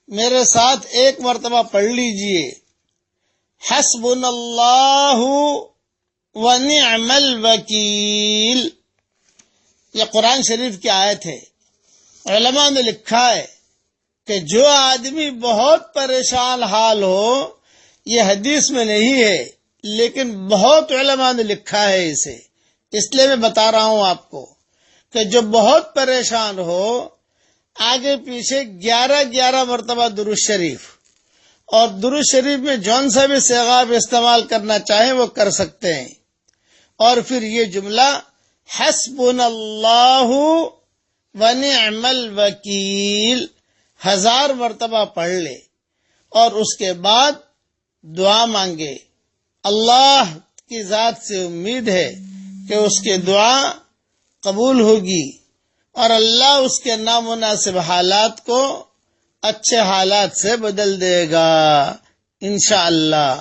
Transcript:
میرے ساتھ ایک مرتبہ پڑھ لیجئے، حسبنا اللہ ونعم الوکیل۔ یہ قرآن شریف کی آیت ہے۔ علماء نے لکھا ہے کہ جو آدمی بہت پریشان حال ہو، یہ حدیث میں نہیں ہے لیکن بہت علماء نے لکھا ہے اسے، اس لیے میں بتا رہا ہوں آپ کو کہ جو بہت پریشان ہو، آگے پیچھے 11 مرتبہ درود شریف، اور درود شریف میں جون سا بھی صیغہ آپ استعمال کرنا چاہیں وہ کر سکتے ہیں، اور پھر یہ جملہ حسبنا اللہ ونعم الوکیل 1000 مرتبہ پڑھ لے، اور اس کے بعد دعا مانگے۔ اللہ کی ذات سے امید ہے کہ اس کی دعا قبول ہوگی اور اللہ اس کے نامناسب حالات کو اچھے حالات سے بدل دے گا انشاءاللہ۔